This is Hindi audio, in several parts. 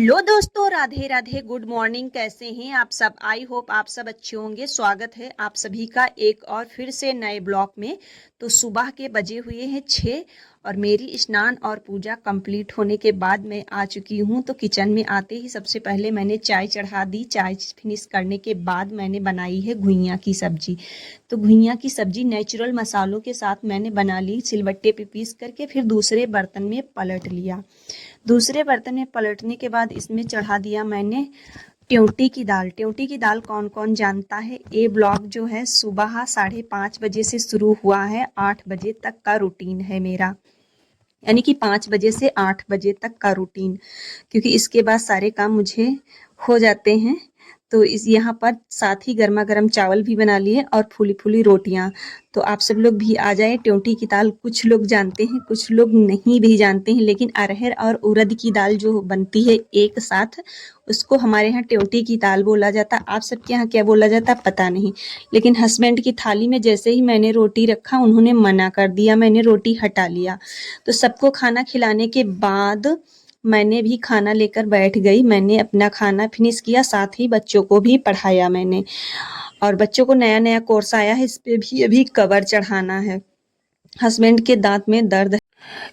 हेलो दोस्तों, राधे राधे, गुड मॉर्निंग। कैसे हैं आप सब? आई होप आप सब अच्छे होंगे। स्वागत है आप सभी का एक और फिर से नए ब्लॉग में। तो सुबह के बजे हुए हैं 6 और मेरी स्नान और पूजा कंप्लीट होने के बाद मैं आ चुकी हूँ। तो किचन में आते ही सबसे पहले मैंने चाय चढ़ा दी। चाय फिनिश करने के बाद मैंने बनाई है घुइयाँ की सब्जी। तो घुइयाँ की सब्जी नेचुरल मसालों के साथ मैंने बना ली, सिलबट्टे पे पीस करके। फिर दूसरे बर्तन में पलट लिया। दूसरे बर्तन में पलटने के बाद इसमें चढ़ा दिया मैंने ट्यूटी की दाल। ट्यूटी की दाल कौन कौन जानता है? ये ब्लॉग जो है सुबह 5:30 बजे से शुरू हुआ है, 8 बजे तक का रूटीन है मेरा। यानी कि 5 बजे से 8 बजे तक का रूटीन, क्योंकि इसके बाद सारे काम मुझे हो जाते हैं। तो इस यहाँ पर साथ ही गर्मा गर्म चावल भी बना लिए और फूली फूली रोटियां। तो आप सब लोग भी आ जाए। ट्यूटी की दाल कुछ लोग जानते हैं, कुछ लोग नहीं भी जानते हैं, लेकिन अरहर और उड़द की दाल जो बनती है एक साथ, उसको हमारे यहाँ ट्यूटी की दाल बोला जाता है। आप सबके यहाँ क्या बोला जाता है पता नहीं। लेकिन हस्बैंड की थाली में जैसे ही मैंने रोटी रखा, उन्होंने मना कर दिया, मैंने रोटी हटा लिया। तो सबको खाना खिलाने के बाद मैंने भी खाना लेकर बैठ गई। मैंने अपना खाना फिनिश किया, साथ ही बच्चों को भी पढ़ाया मैंने। और बच्चों को नया नया कोर्स आया है, इस पे भी अभी कवर चढ़ाना है। हस्बैंड के दांत में दर्द है,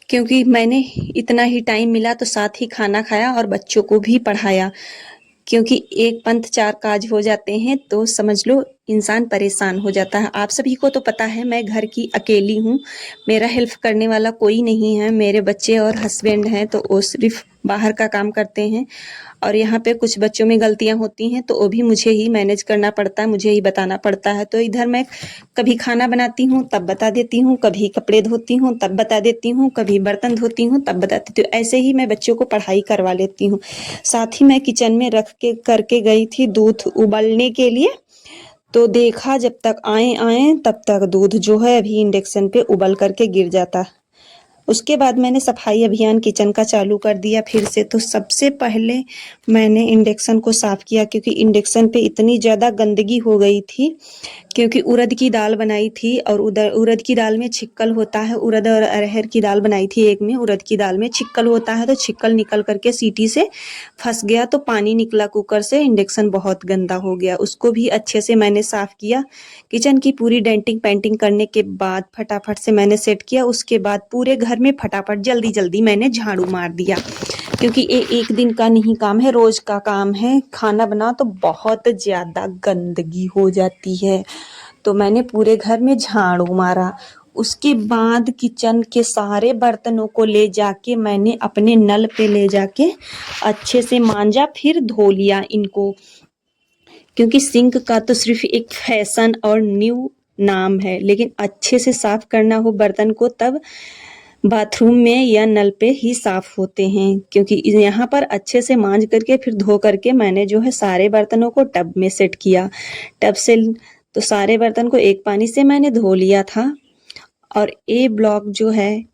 क्योंकि मैंने इतना ही टाइम मिला तो साथ ही खाना खाया और बच्चों को भी पढ़ाया। क्योंकि एक पंथ चार काज हो जाते हैं, तो समझ लो इंसान परेशान हो जाता है। आप सभी को तो पता है मैं घर की अकेली हूँ, मेरा हेल्प करने वाला कोई नहीं है। मेरे बच्चे और हस्बैंड हैं तो वो सिर्फ बाहर का काम करते हैं, और यहाँ पे कुछ बच्चों में गलतियाँ होती हैं तो वो भी मुझे ही मैनेज करना पड़ता है, मुझे ही बताना पड़ता है। तो इधर मैं कभी खाना बनाती हूँ तब बता देती हूँ, कभी कपड़े धोती हूँ तब बता देती हूँ, कभी बर्तन धोती हूँ तब बता देती हूँ। ऐसे ही मैं बच्चों को पढ़ाई करवा लेती हूँ। साथ ही मैं किचन में रख के करके गई थी दूध उबलने के लिए। तो देखा जब तक आए तब तक दूध जो है अभी इंडक्शन पे उबल करके गिर जाता। उसके बाद मैंने सफाई अभियान किचन का चालू कर दिया फिर से। तो सबसे पहले मैंने इंडक्शन को साफ़ किया, क्योंकि इंडक्शन पे इतनी ज़्यादा गंदगी हो गई थी। क्योंकि उड़द की दाल बनाई थी और उधर उड़द की दाल में छिक्कल होता है। उड़द और अरहर की दाल बनाई थी एक में, उड़द की दाल में छिक्कल होता है, तो छिक्कल निकल करके सीटी से फंस गया, तो पानी निकला कुकर से। इंडक्शन बहुत गंदा हो गया, उसको भी अच्छे से मैंने साफ़ किया। किचन की पूरी डेंटिंग पेंटिंग करने के बाद फटाफट से मैंने सेट किया। उसके बाद पूरे घर में फटाफट जल्दी जल्दी मैंने झाड़ू मार दिया, क्योंकि ये एक दिन का नहीं काम है, रोज का काम है। खाना बना तो बहुत ज़्यादा गंदगी हो जाती है, तो मैंने पूरे घर में झाड़ू मारा। उसके बाद किचन के सारे बर्तनों को ले जाके मैंने अपने नल पे ले जाके अच्छे से मांजा, फिर धो लिया इनको। क्योंकि सिंक का तो सिर्फ एक फैशन और न्यू नाम है, लेकिन अच्छे से साफ करना हो बर्तन को तब बाथरूम में या नल पे ही साफ होते हैं। क्योंकि यहाँ पर अच्छे से मांज करके फिर धो करके मैंने जो है सारे बर्तनों को टब में सेट किया। टब से तो सारे बर्तन को एक पानी से मैंने धो लिया था। और ये ब्लॉग जो है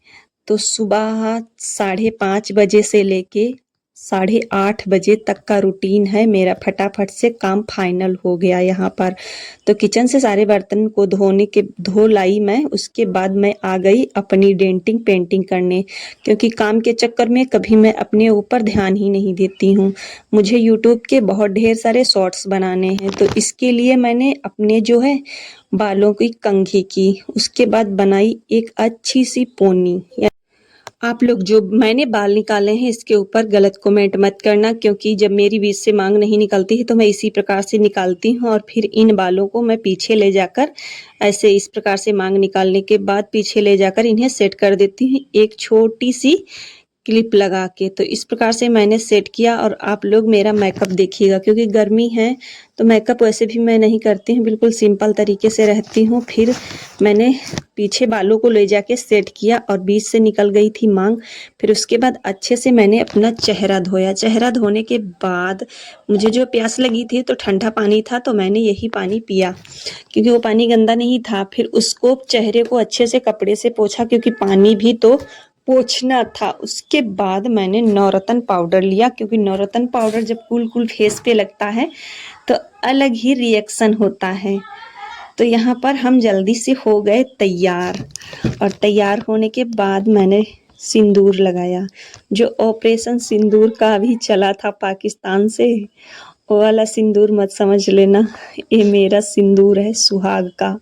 तो सुबह 5:30 बजे से लेके 8:30 बजे तक का रूटीन है मेरा। फटाफट से काम फाइनल हो गया यहाँ पर। तो किचन से सारे बर्तन को धो लाई मैं। उसके बाद मैं आ गई अपनी डेंटिंग पेंटिंग करने, क्योंकि काम के चक्कर में कभी मैं अपने ऊपर ध्यान ही नहीं देती हूँ। मुझे यूट्यूब के बहुत ढेर सारे शॉर्ट्स बनाने हैं, तो इसके लिए मैंने अपने जो है बालों की कंघी की, उसके बाद बनाई एक अच्छी सी पोनी। आप लोग जो मैंने बाल निकाले हैं इसके ऊपर गलत कमेंट मत करना, क्योंकि जब मेरी बीच से मांग नहीं निकलती है तो मैं इसी प्रकार से निकालती हूँ। और फिर इन बालों को मैं पीछे ले जाकर ऐसे इस प्रकार से मांग निकालने के बाद पीछे ले जाकर इन्हें सेट कर देती हूँ एक छोटी सी क्लिप लगा के। तो इस प्रकार से मैंने सेट किया। और आप लोग मेरा मेकअप देखिएगा, क्योंकि गर्मी है तो मेकअप वैसे भी मैं नहीं करती हूँ, बिल्कुल सिंपल तरीके से रहती हूँ। फिर मैंने पीछे बालों को ले जाके सेट किया और बीच से निकल गई थी मांग। फिर उसके बाद अच्छे से मैंने अपना चेहरा धोया। चेहरा धोने के बाद मुझे जो प्यास लगी थी तो ठंडा पानी था, तो मैंने यही पानी पिया, क्योंकि वो पानी गंदा नहीं था। फिर उसको चेहरे को अच्छे से कपड़े से पोंछा, क्योंकि पानी भी तो पोंछना था। उसके बाद मैंने नवरत्न पाउडर लिया, क्योंकि नवरत्न पाउडर जब कूल कूल फेस पे लगता है तो अलग ही रिएक्शन होता है। तो यहाँ पर हम जल्दी से हो गए तैयार। और तैयार होने के बाद मैंने सिंदूर लगाया। जो ऑपरेशन सिंदूर का अभी चला था पाकिस्तान से, वो वाला सिंदूर मत समझ लेना, ये मेरा सिंदूर है सुहाग का।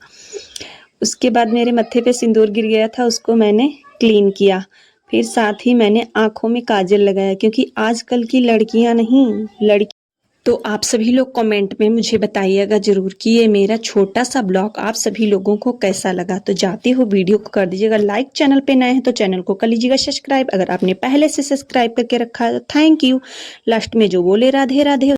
उसके बाद मेरे मत्थे पे सिंदूर गिर गया था, उसको मैंने क्लीन किया। फिर साथ ही मैंने आँखों में काजल लगाया, क्योंकि आजकल की लड़कियाँ नहीं, लड़की तो आप सभी लोग कमेंट में मुझे बताइएगा ज़रूर कि ये मेरा छोटा सा ब्लॉग आप सभी लोगों को कैसा लगा। तो जाते हो वीडियो को कर दीजिएगा लाइक, चैनल पे नए हैं तो चैनल को कर लीजिएगा सब्सक्राइब। अगर आपने पहले से सब्सक्राइब करके रखा है तो थैंक यू। लास्ट में जो बोले राधे राधे